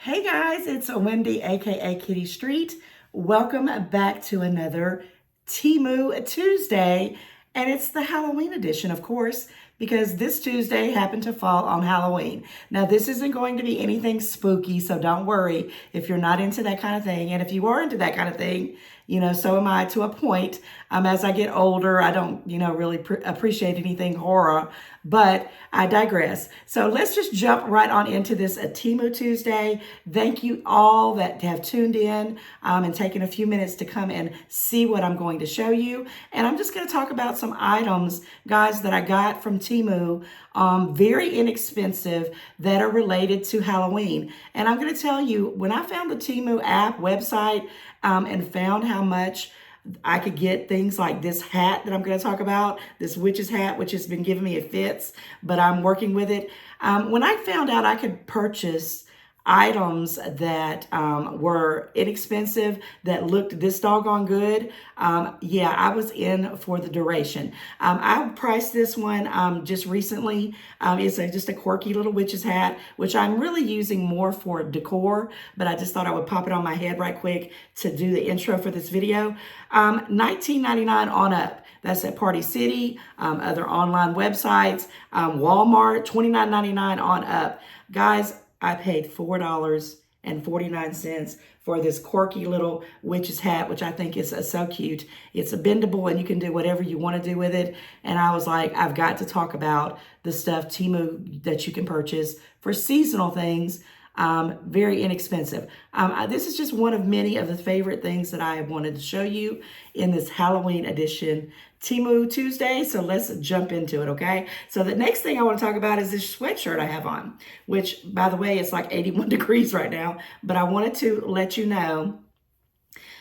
Hey guys, it's Wendy, aka Kitty Street. Welcome back to another Temu Tuesday, and it's the Halloween edition, of course, because this Tuesday happened to fall on Halloween. Now, this isn't going to be anything spooky, so don't worry if you're not into that kind of thing. And if you are into that kind of thing, so am I to a point. As I get older, I don't, really appreciate anything horror, but I digress. So let's just jump right on into this Temu Tuesday. Thank you all that have tuned in and taken a few minutes to come and see what I'm going to show you. And I'm just going to talk about some items, guys, that I got from Temu, very inexpensive, that are related to Halloween. And I'm going to tell you, when I found the Temu app website and found how much I could get things like this hat that I'm going to talk about, this witch's hat, which has been giving me a fits, but I'm working with it. When I found out I could purchase items that were inexpensive, that looked this doggone good, yeah, I was in for the duration. I priced this one just recently. It's just a quirky little witch's hat, which I'm really using more for decor, but I just thought I would pop it on my head right quick to do the intro for this video. $19.99 on up. That's at Party City, other online websites, Walmart, $29.99 on up. Guys, I paid $4.49 for this quirky little witch's hat, which I think is so cute. It's a bendable and you can do whatever you want to do with it. And I was like, I've got to talk about the stuff Temu that you can purchase for seasonal things. Very inexpensive. This is just one of many of the favorite things that I wanted to show you in this Halloween edition Temu Tuesday. So let's jump into it, okay? So the next thing I want to talk about is this sweatshirt I have on, which, by the way, it's like 81 degrees right now. But I wanted to let you know,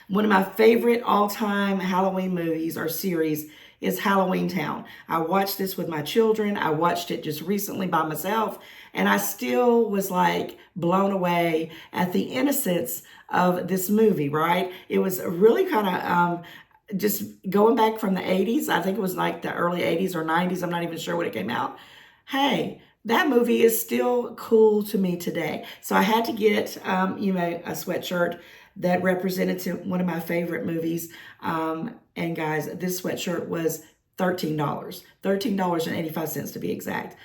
one of my favorite all-time Halloween movies or series is Halloweentown. I watched this with my children. I watched it just recently by myself, and I still was like blown away at the innocence of this movie, right? It was really kind of just going back from the 80s. I think it was like the early 80s or 90s. I'm not even sure when it came out. Hey, that movie is still cool to me today. So I had to get, a sweatshirt that represented to one of my favorite movies. And guys, this sweatshirt was $13, $13.85 to be exact.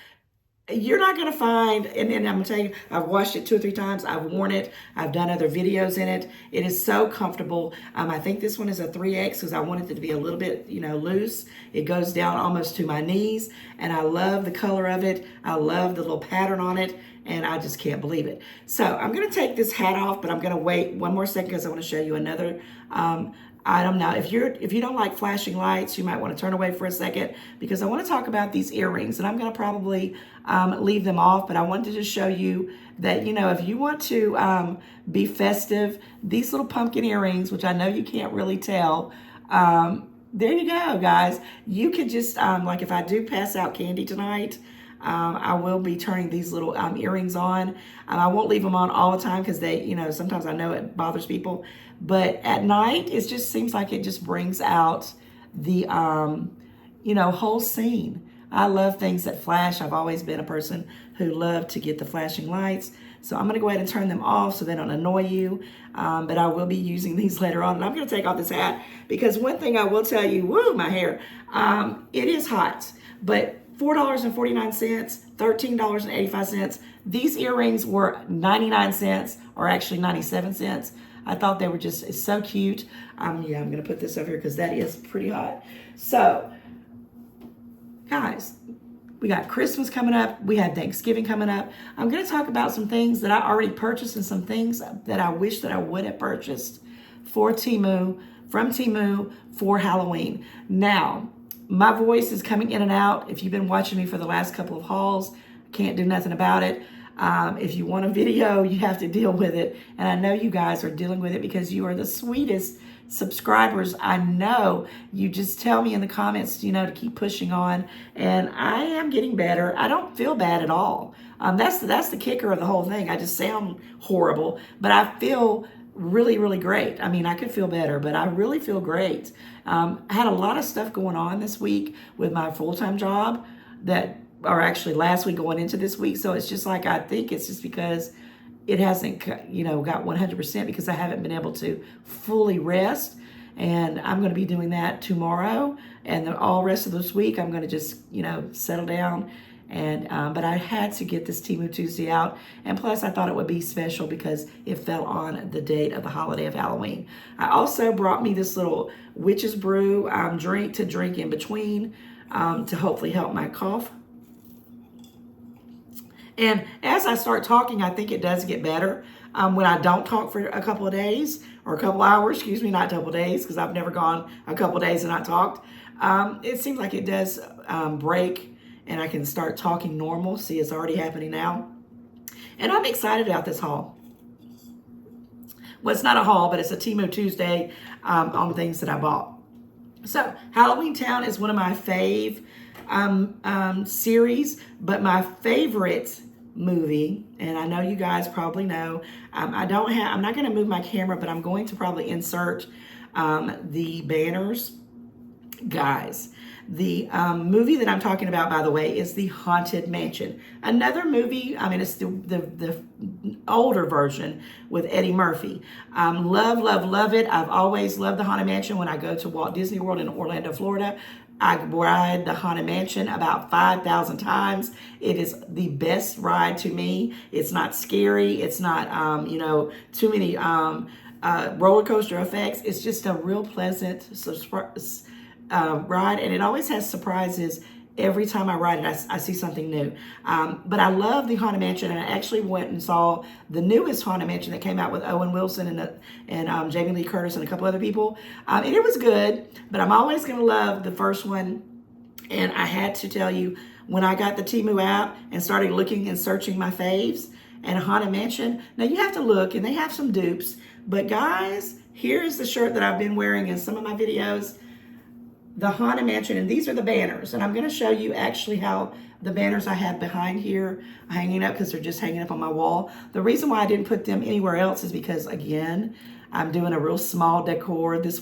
You're not going to find, and I'm going to tell you, I've washed it 2 or 3 times. I've worn it. I've done other videos in it. It is so comfortable. I think this one is a 3X because I wanted it to be a little bit, loose. It goes down almost to my knees, and I love the color of it. I love the little pattern on it, and I just can't believe it. So I'm going to take this hat off, but I'm going to wait one more second because I want to show you another item. Now, if you don't like flashing lights, you might want to turn away for a second because I want to talk about these earrings, and I'm going to probably leave them off, but I wanted to just show you that, if you want to be festive, these little pumpkin earrings, which I know you can't really tell, there you go, guys. You could just, like if I do pass out candy tonight, I will be turning these little earrings on. I won't leave them on all the time because they, sometimes I know it bothers people. But at night, it just seems like it just brings out the, whole scene. I love things that flash. I've always been a person who loved to get the flashing lights. So I'm going to go ahead and turn them off so they don't annoy you. But I will be using these later on. And I'm going to take off this hat because one thing I will tell you, woo, my hair, it is hot. But $4.49, $13.85. These earrings were 99 cents, or actually 97 cents. I thought they were just so cute. Yeah, I'm going to put this over here because that is pretty hot. So, guys, we got Christmas coming up. We had Thanksgiving coming up. I'm going to talk about some things that I already purchased and some things that I wish that I would have purchased from Temu for Halloween. Now, my voice is coming in and out. If you've been watching me for the last couple of hauls, can't do nothing about it. If you want a video, you have to deal with it. And I know you guys are dealing with it because you are the sweetest subscribers. I know you just tell me in the comments, to keep pushing on. And I am getting better. I don't feel bad at all. That's the kicker of the whole thing. I just sound horrible, but I feel really, really great. I mean, I could feel better, but I really feel great. I had a lot of stuff going on this week with my full-time job or actually last week going into this week. So it's just like, I think it's just because it hasn't, you know, got 100% because I haven't been able to fully rest. And I'm going to be doing that tomorrow, and the all rest of this week I'm going to just, you know, settle down. And but I had to get this Temu Tuesday out, and plus I thought it would be special because it fell on the date of the holiday of Halloween. I also brought me this little witch's brew drink to drink in between to hopefully help my cough. And as I start talking, I think it does get better when I don't talk for a couple of days or a couple hours, excuse me, not a couple of days, because I've never gone a couple of days and not talked. It seems like it does break and I can start talking normal. See, it's already happening now. And I'm excited about this haul. Well, it's not a haul, but it's a Temu Tuesday on things that I bought. So Halloweentown is one of my fave series, but my favorite movie, and I know you guys probably know, I'm not going to move my camera, but I'm going to probably insert the banners. Guys, the movie that I'm talking about, by the way, is The Haunted Mansion. Another movie, I mean, it's the older version with Eddie Murphy. Love, love, love it. I've always loved The Haunted Mansion. When I go to Walt Disney World in Orlando, Florida, I ride the Haunted Mansion about 5,000 times. It is the best ride to me. It's not scary. It's not, you know, too many roller coaster effects. It's just a real pleasant ride, and it always has surprises. Every time I ride it, I see something new. But I love the Haunted Mansion, and I actually went and saw the newest Haunted Mansion that came out with Owen Wilson and Jamie Lee Curtis and a couple other people. And it was good, but I'm always going to love the first one. And I had to tell you, when I got the Temu app and started looking and searching my faves and Haunted Mansion, now you have to look, and they have some dupes. But guys, here is the shirt that I've been wearing in some of my videos. The Haunted Mansion, and these are the banners, and I'm going to show you actually how the banners I have behind here hanging up, because they're just hanging up on my wall. The reason why I didn't put them anywhere else is because, again, I'm doing a real small decor this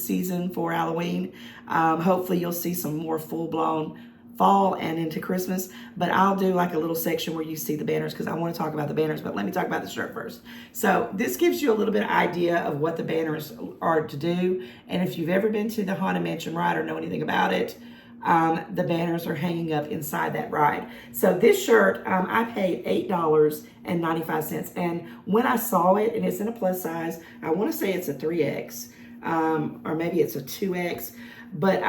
season for Halloween. Hopefully you'll see some more full-blown fall and into Christmas, but I'll do like a little section where you see the banners, because I want to talk about the banners, but let me talk about the shirt first. So this gives you a little bit of idea of what the banners are to do, and if you've ever been to the Haunted Mansion ride or know anything about it, the banners are hanging up inside that ride. So this shirt, I paid $8.95, and when I saw it, and it's in a plus size, I want to say it's a 3X, or maybe it's a 2X, but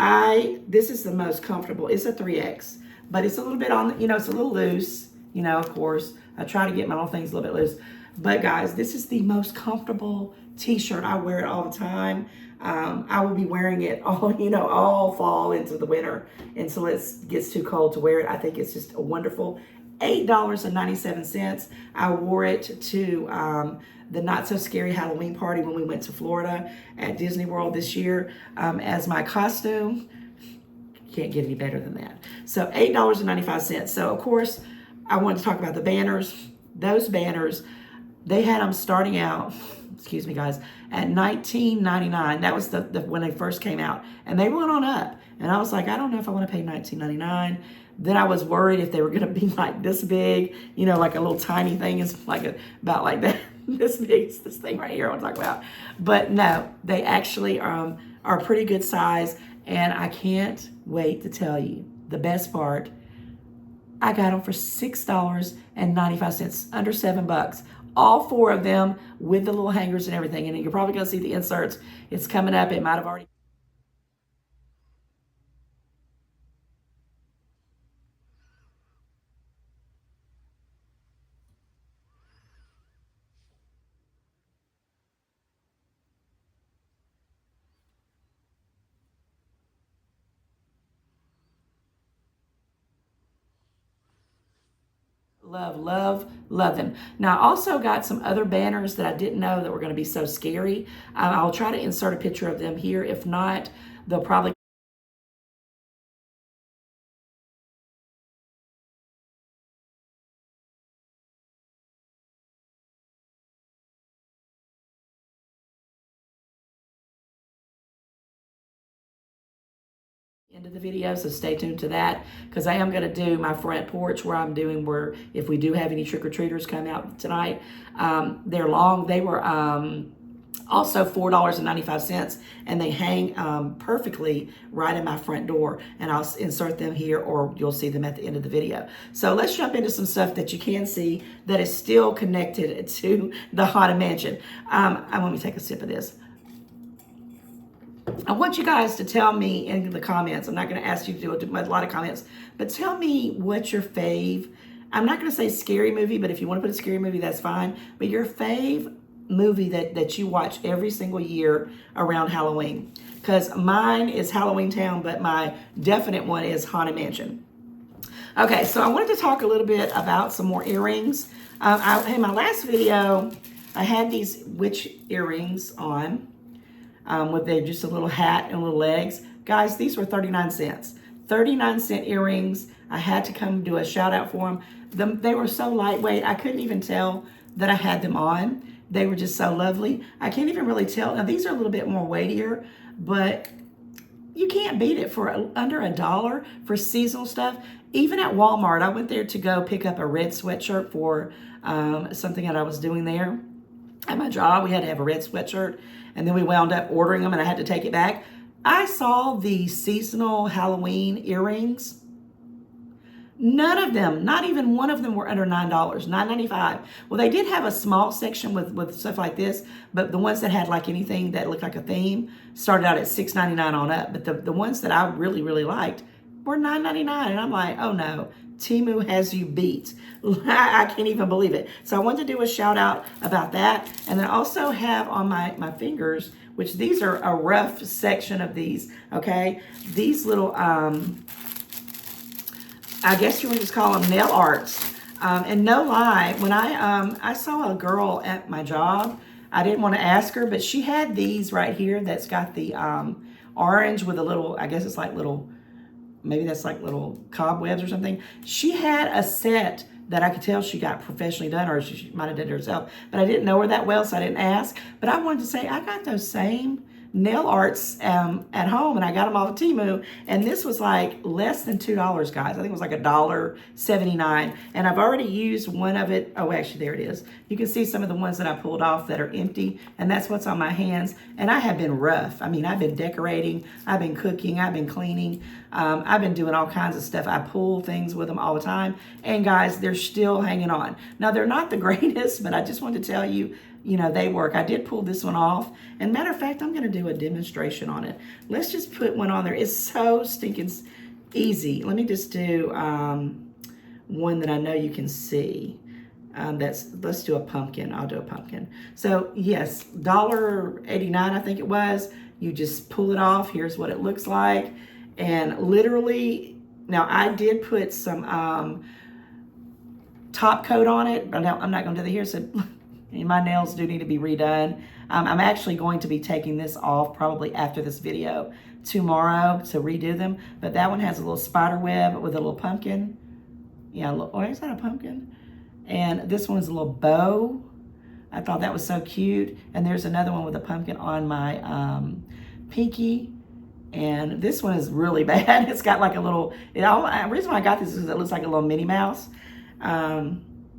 this is the most comfortable. It's a 3X, but it's a little bit on, you know, it's a little loose, you know, of course. I try to get my little things a little bit loose. But guys, this is the most comfortable t-shirt. I wear it all the time. I will be wearing it all, you know, all fall into the winter until it gets too cold to wear it. I think it's just a wonderful $8.97. I wore it to the Not So Scary Halloween party when we went to Florida at Disney World this year as my costume. Can't get any better than that. So $8.95. So of course, I wanted to talk about the banners. Those banners, they had them starting out, excuse me guys, at $19.99. That was the when they first came out, and they went on up. And I was like, I don't know if I want to pay $19.99. Then I was worried if they were going to be like this big, you know, like a little tiny thing is like about like that. This big is this thing right here I want to talk about. But no, they actually are pretty good size, and I can't wait to tell you the best part. I got them for $6.95, under $7. All four of them with the little hangers and everything. And you're probably going to see the inserts. It's coming up. It might have already. Love, love, love them. Now, I also got some other banners that I didn't know that were going to be so scary. I'll try to insert a picture of them here. If not, they'll probably End of the video, so stay tuned to that, because I am going to do my front porch where if we do have any trick-or-treaters come out tonight. They're long. They were also $4.95, and they hang perfectly right in my front door, and I'll insert them here, or you'll see them at the end of the video. So let's jump into some stuff that you can see that is still connected to the Haunted Mansion. Let me take a sip of this. I want you guys to tell me in the comments. I'm not going to ask you to do a lot of comments, but tell me what's your fave. I'm not going to say scary movie, but if you want to put a scary movie, that's fine. But your fave movie that you watch every single year around Halloween. Because mine is Halloweentown, but my definite one is Haunted Mansion. Okay, so I wanted to talk a little bit about some more earrings. In my last video, I had these witch earrings on. With just a little hat and little legs. Guys, these were 39 cents. 39-cent earrings. I had to come do a shout out for them. They were so lightweight, I couldn't even tell that I had them on. They were just so lovely. I can't even really tell. Now, these are a little bit more weightier, but you can't beat it for under $1 for seasonal stuff. Even at Walmart, I went there to go pick up a red sweatshirt for something that I was doing there. At my job, we had to have a red sweatshirt, and then we wound up ordering them, and I had to take it back. I saw the seasonal Halloween earrings. None of them, not even one of them, were under $9, $9.95. Well, they did have a small section with stuff like this, but the ones that had like anything that looked like a theme started out at $6.99 on up. But the ones that I really, really liked were $9.99, and I'm like, oh no, Temu has you beat. I can't even believe it. So I wanted to do a shout out about that. And then I also have on my fingers, which these are a rough section of these, okay? These little, I guess you would just call them nail arts. And no lie, when I saw a girl at my job, I didn't want to ask her, but she had these right here that's got the orange with a little, I guess it's like little, maybe that's like little cobwebs or something. She had a set that I could tell she got professionally done, or she might have done it herself, but I didn't know her that well, so I didn't ask. But I wanted to say, I got those same nail arts at home, and I got them off of Temu, and this was like less than $2, guys. I think it was like $1.79, and I've already used one of it. Oh, actually, there it is. You can see some of the ones that I pulled off that are empty, and that's what's on my hands. And I have been rough. I mean, I've been decorating, I've been cooking, I've been cleaning, I've been doing all kinds of stuff. I pull things with them all the time, and guys, they're still hanging on. Now, they're not the greatest, but I just wanted to tell you, you know, they work. I did pull this one off. And matter of fact, I'm going to do a demonstration on it. Let's just put one on there. It's so stinking easy. Let me just do one that I know you can see. Let's do a pumpkin. I'll do a pumpkin. So yes, $1.89, I think it was. You just pull it off. Here's what it looks like. And literally, now I did put some top coat on it, but I'm not going to do that here. So my nails do need to be redone. I'm actually going to be taking this off probably after this video tomorrow to redo them. But that one has a little spider web with a little pumpkin. Yeah, oh, is that a pumpkin? And this one's a little bow. I thought that was so cute. And there's another one with a pumpkin on my pinky. And this one is really bad. It's got like a little, the reason why I got this is it looks like a little Minnie Mouse.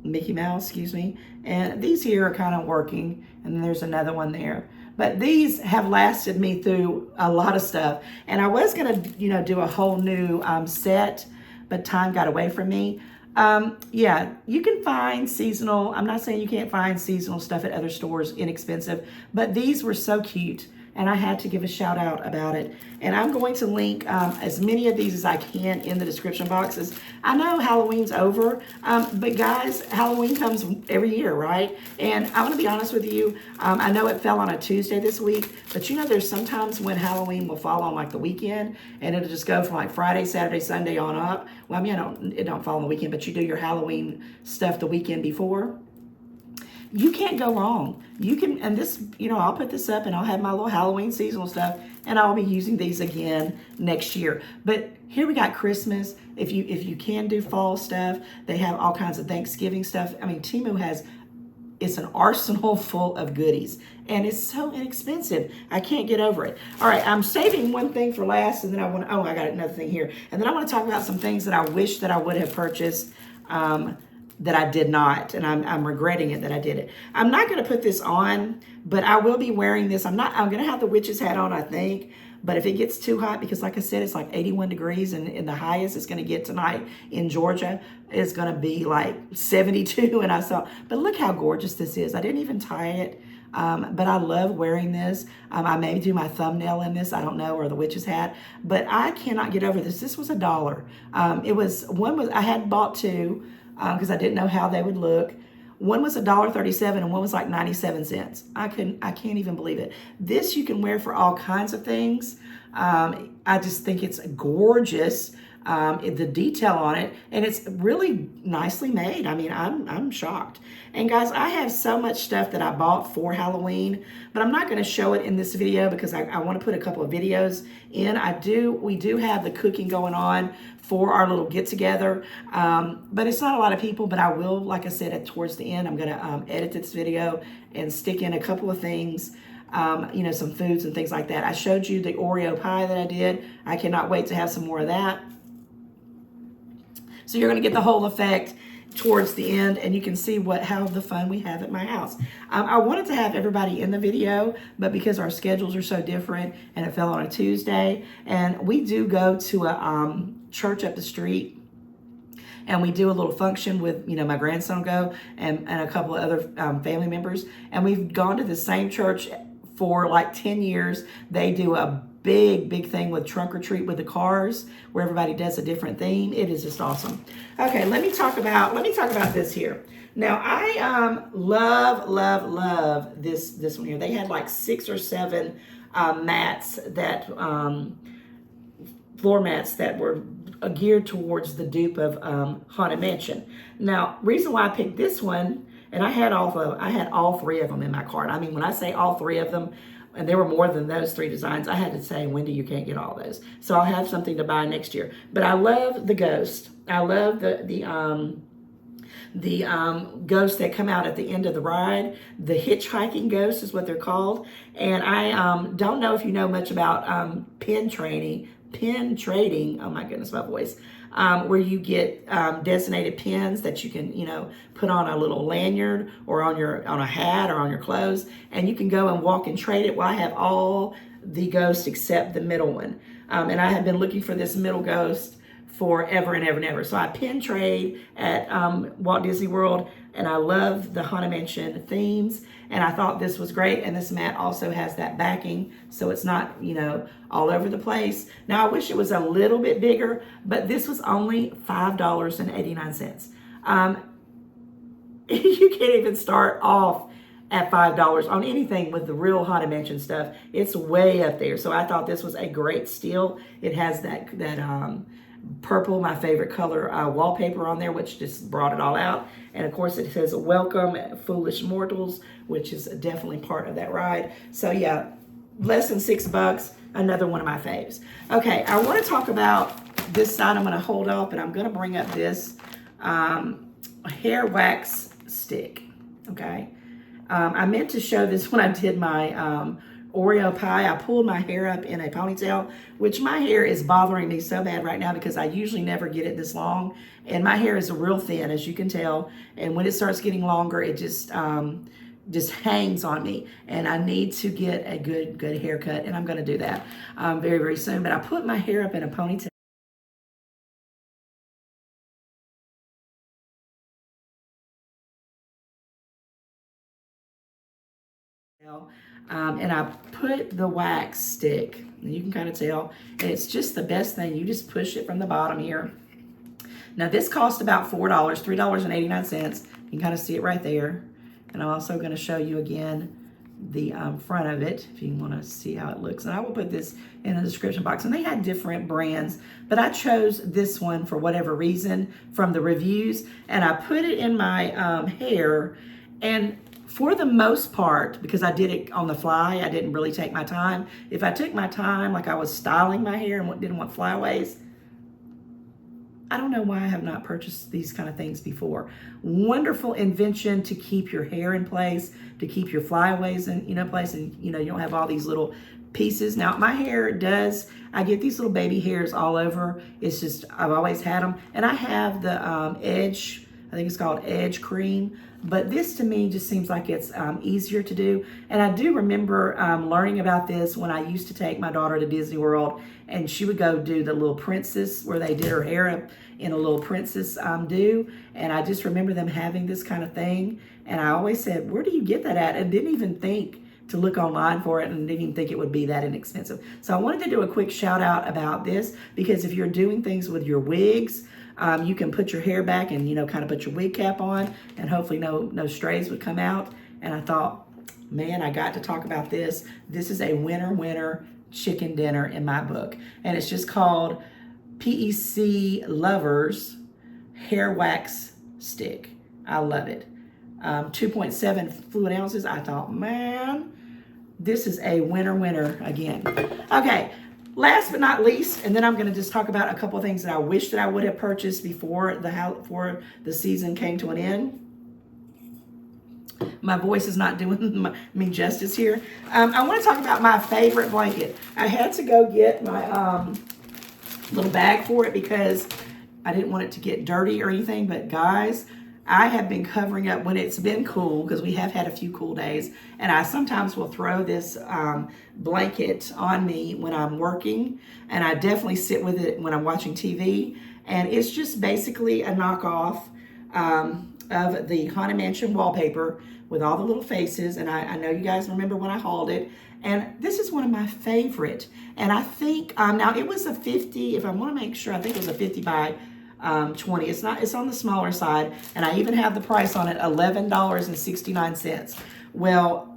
Mickey Mouse, excuse me. And these here are kind of working, and then there's another one there. But these have lasted me through a lot of stuff. And I was gonna, do a whole new set, but time got away from me. Yeah, you can find seasonal. I'm not saying you can't find seasonal stuff at other stores inexpensive, but these were so cute. And I had to give a shout out about it. And I'm going to link as many of these as I can in the description boxes. I know Halloween's over, but guys, Halloween comes every year, right? And I'm gonna be honest with you, I know it fell on a Tuesday this week, but there's sometimes when Halloween will fall on like the weekend, and it'll just go from like Friday, Saturday, Sunday on up. Well, I mean, it don't fall on the weekend, but you do your Halloween stuff the weekend before. You can't go wrong. You can, and this, I'll put this up and I'll have my little Halloween seasonal stuff, and I'll be using these again next year. But here we got Christmas. If you can do fall stuff, they have all kinds of Thanksgiving stuff. I mean, Temu has it's an arsenal full of goodies, and it's so inexpensive. I can't get over it. All right, I'm saving one thing for last, and then I want to, oh, I got another thing here. And then I want to talk about some things that I wish that I would have purchased that I did not, and I'm regretting it that I did it. I'm not going to put this on, but I will be wearing this. I'm going to have the witch's hat on, I think. But if it gets too hot, because like I said, it's like 81 degrees, and the highest it's going to get tonight in Georgia is going to be like 72. And but look how gorgeous this is. I didn't even tie it, but I love wearing this. I may do my thumbnail in this, I don't know, or the witch's hat, but I cannot get over this. This was $1. I had bought two because I didn't know how they would look. One was $1.37 and one was like 97 cents. I can't even believe it. This you can wear for all kinds of things. I just think it's gorgeous. The detail on it, and it's really nicely made. I mean, I'm shocked. And guys, I have so much stuff that I bought for Halloween, but I'm not going to show it in this video because I want to put a couple of videos in. We do have the cooking going on for our little get together, but it's not a lot of people. But I will, like I said, towards the end, I'm going to edit this video and stick in a couple of things. You know, some foods and things like that. I showed you the Oreo pie that I did. I cannot wait to have some more of that. So you're going to get the whole effect towards the end, and you can see how the fun we have at my house. I wanted to have everybody in the video, but because our schedules are so different, and it fell on a Tuesday, and we do go to a church up the street, and we do a little function with, you know, my grandson and a couple of other family members, and we've gone to the same church for like 10 years. They do a big thing with trunk or treat with the cars, where everybody does a different theme. It is just awesome. Okay, let me talk about this here. Now I love this one here. They had like 6 or 7 mats that floor mats that were geared towards the dupe of Haunted Mansion. Now, reason why I picked this one, and I had all 3 of them in my cart. I mean, when I say all 3 of them, and there were more than those 3 designs, I had to say, Wendy, you can't get all those. So I'll have something to buy next year. But I love the ghost. I love the ghosts that come out at the end of the ride. The hitchhiking ghost is what they're called. And I don't know if you know much about pin trading. Oh my goodness, my voice. Where you get designated pins that you can, you know, put on a little lanyard or on a hat or on your clothes, and you can go and walk and trade it. Well, I have all the ghosts except the middle one, and I have been looking for this middle ghost forever and ever and ever. So I pin trade at Walt Disney World, and I love the Haunted Mansion themes, and I thought this was great. And this mat also has that backing, so it's not, you know, all over the place. Now I wish it was a little bit bigger, but this was only $5.89. You can't even start off at $5 on anything with the real Haunted Mansion stuff. It's way up there. So I thought this was a great steal. It has that purple, my favorite color, wallpaper on there, which just brought it all out. And of course it says welcome foolish mortals, which is definitely part of that ride. So yeah, less than $6, another one of my faves. Okay, I want to talk about this side. I'm going to hold up, and I'm going to bring up this hair wax stick. Okay, I meant to show this when I did my Oreo pie. I pulled my hair up in a ponytail, which my hair is bothering me so bad right now because I usually never get it this long, and my hair is real thin, as you can tell, and when it starts getting longer, it just hangs on me, and I need to get a good haircut, and I'm going to do that very soon. But I put my hair up in a ponytail. And I put the wax stick, and you can kind of tell, and it's just the best thing. You just push it from the bottom here. Now this cost about $4, $3.89. You can kind of see it right there. And I'm also going to show you again the front of it, if you want to see how it looks. And I will put this in the description box. And they had different brands, but I chose this one for whatever reason from the reviews. And I put it in my hair, and for the most part, because I did it on the fly, I didn't really take my time. If I took my time, like I was styling my hair and didn't want flyaways, I don't know why I have not purchased these kind of things before. Wonderful invention to keep your hair in place, to keep your flyaways in place, and you don't have all these little pieces. Now my hair does, I get these little baby hairs all over. It's just, I've always had them, and I have the Edge, I think it's called Edge cream, but this to me just seems like it's easier to do. And I do remember learning about this when I used to take my daughter to Disney World, and she would go do the little princess where they did her hair up in a little princess do. And I just remember them having this kind of thing. And I always said, where do you get that at? And didn't even think to look online for it, and didn't even think it would be that inexpensive. So I wanted to do a quick shout out about this, because if you're doing things with your wigs, you can put your hair back and, kind of put your wig cap on, and hopefully no strays would come out. And I thought, man, I got to talk about this. This is a winner chicken dinner in my book. And it's just called PEC Lovers Hair Wax Stick. I love it. 2.7 fluid ounces. I thought, man, this is a winner again. Okay. Last but not least, and then I'm going to just talk about a couple of things that I wish that I would have purchased before the season came to an end. My voice is not doing me justice here. I want to talk about my favorite blanket. I had to go get my little bag for it because I didn't want it to get dirty or anything. But guys, I have been covering up when it's been cool, because we have had a few cool days, and I sometimes will throw this blanket on me when I'm working, and I definitely sit with it when I'm watching TV. And it's just basically a knockoff of the Haunted Mansion wallpaper with all the little faces. And I know you guys remember when I hauled it, and this is one of my favorite. And I think now it was a 50, if I want to make sure, I think it was a 50 by 20. It's on the smaller side, and I even have the price on it, $11.69. Well,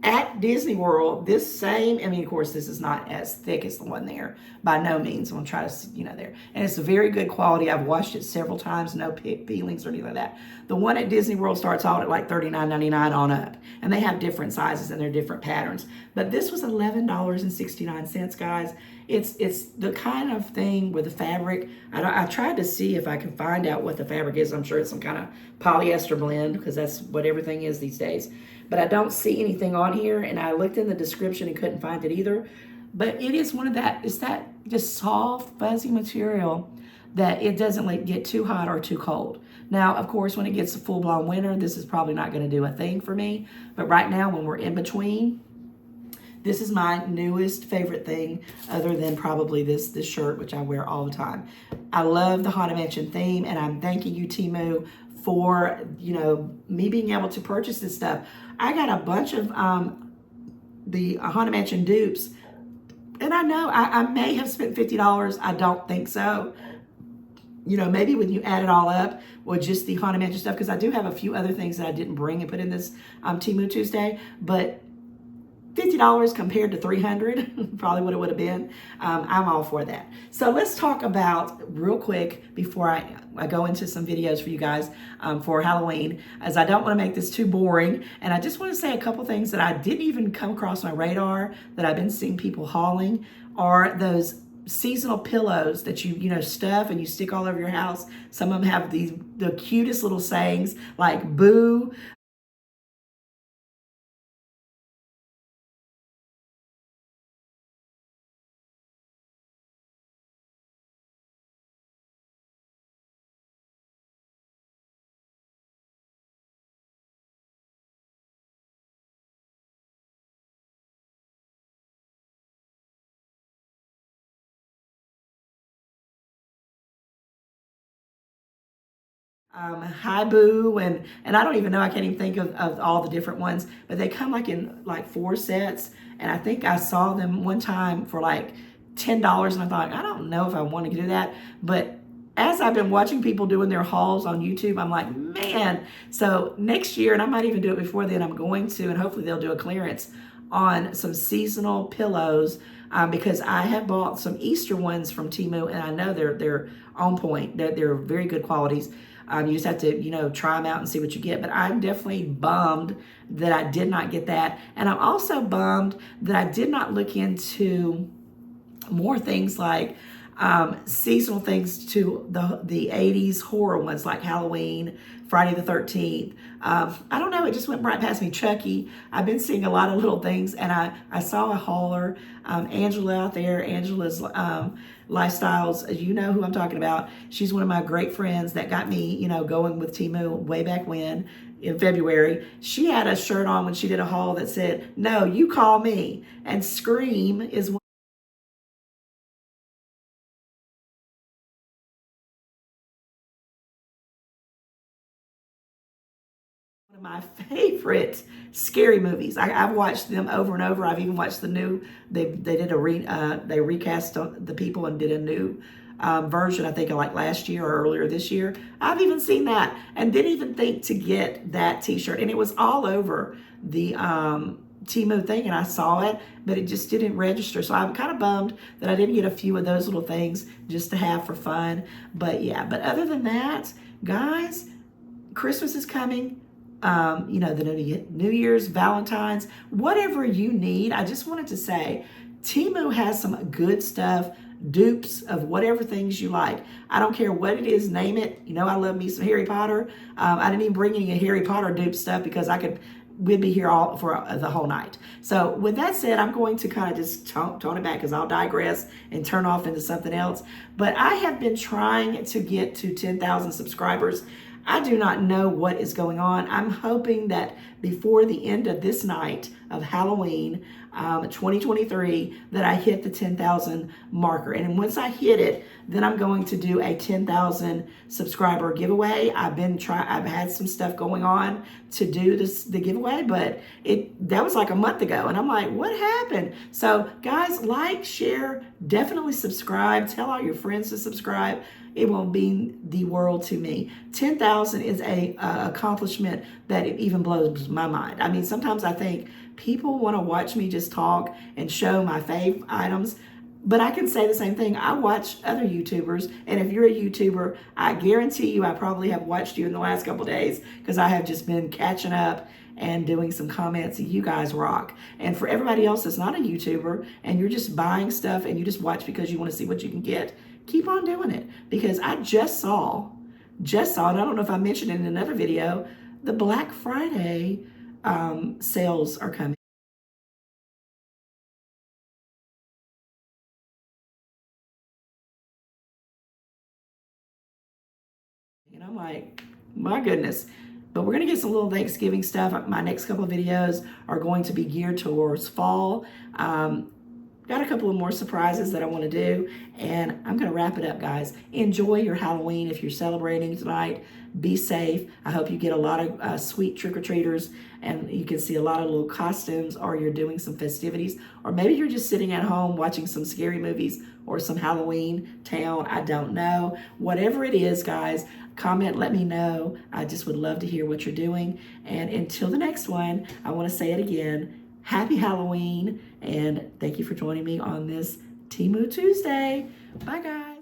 at Disney World, this same, of course, this is not as thick as the one there, by no means. I'm gonna try to, there. And it's a very good quality. I've washed it several times, no peelings or anything like that. The one at Disney World starts out at like $39.99 on up, and they have different sizes and they're different patterns. But this was $11.69, guys. It's the kind of thing with the fabric. I tried to see if I can find out what the fabric is. I'm sure it's some kind of polyester blend, because that's what everything is these days. But I don't see anything on here, and I looked in the description and couldn't find it either. But it is it's that just soft, fuzzy material that it doesn't like get too hot or too cold. Now, of course, when it gets a full-blown winter, this is probably not going to do a thing for me. But right now, when we're in between, this is my newest favorite thing, other than probably this shirt, which I wear all the time. I love the Haunted Mansion theme, and I'm thanking you, Temu, for me being able to purchase this stuff. I got a bunch of the Haunted Mansion dupes, and I know I may have spent $50. I don't think so. Maybe when you add it all up, or just the Haunted Mansion stuff, because I do have a few other things that I didn't bring and put in this Temu Tuesday, but $50 compared to $300, probably what it would have been. I'm all for that. So let's talk about, real quick, before I go into some videos for you guys for Halloween, as I don't want to make this too boring. And I just want to say a couple things that I didn't even come across my radar that I've been seeing people hauling, are those seasonal pillows that you stuff and you stick all over your house. Some of them have the cutest little sayings like boo. Hi Boo, and I don't even know, I can't even think of all the different ones, but they come like in like 4 sets, and I think I saw them one time for like $10, and I thought, I don't know if I want to do that. But as I've been watching people doing their hauls on YouTube, I'm like, man. So next year, and I might even do it before then, I'm going to, and hopefully they'll do a clearance on some seasonal pillows, because I have bought some Easter ones from Temu, and I know they're on point. They're very good qualities. You just have to, try them out and see what you get. But I'm definitely bummed that I did not get that. And I'm also bummed that I did not look into more things like Seasonal things to the 80s horror ones like Halloween, Friday the 13th. I don't know, it just went right past me. Chucky. I've been seeing a lot of little things, and I saw a hauler. Angela out there, Angela's Lifestyles, you know who I'm talking about. She's one of my great friends that got me, you know, going with Temu way back when in February. She had a shirt on when she did a haul that said, "No, you call me." And Scream is one of my favorite scary movies. I've watched them over and over. I've even watched the new. They did they recast the people and did a new version. I think like last year or earlier this year. I've even seen that and didn't even think to get that T-shirt. And it was all over the Temu thing, and I saw it, but it just didn't register. So I'm kind of bummed that I didn't get a few of those little things just to have for fun. But yeah, but other than that, guys, Christmas is coming. You know, the New Year's, Valentine's, whatever you need. I just wanted to say, Temu has some good stuff, dupes of whatever things you like. I don't care what it is, name it. You know, I love me some Harry Potter. I didn't even bring any Harry Potter dupe stuff because we'd be here all for the whole night. So with that said, I'm going to kind of just tone it back because I'll digress and turn off into something else. But I have been trying to get to 10,000 subscribers. I do not know what is going on. I'm hoping that before the end of this night of Halloween 2023 that I hit the 10,000 marker. And once I hit it, then I'm going to do a 10,000 subscriber giveaway. I've had some stuff going on to do the giveaway, but that was like a month ago. And I'm like, what happened? So guys, like, share, definitely subscribe. Tell all your friends to subscribe. It will mean the world to me. 10,000 is a accomplishment that it even blows my mind. I mean, sometimes I think people want to watch me just talk and show my fave items, but I can say the same thing. I watch other YouTubers, and if you're a YouTuber, I guarantee you I probably have watched you in the last couple days because I have just been catching up and doing some comments. You guys rock. And for everybody else that's not a YouTuber and you're just buying stuff and you just watch because you want to see what you can get, keep on doing it, because I just saw, and I don't know if I mentioned it in another video, the Black Friday sales are coming. And I'm like, my goodness. But we're going to get some little Thanksgiving stuff. My next couple of videos are going to be geared towards fall. Got a couple of more surprises that I want to do, and I'm going to wrap it up, guys. Enjoy your Halloween if you're celebrating tonight. Be safe. I hope you get a lot of sweet trick-or-treaters, and you can see a lot of little costumes, or you're doing some festivities, or maybe you're just sitting at home watching some scary movies or some Halloweentown. I don't know. Whatever it is, guys, comment, let me know. I just would love to hear what you're doing. And until the next one, I want to say it again. Happy Halloween, and thank you for joining me on this Temu Tuesday. Bye, guys.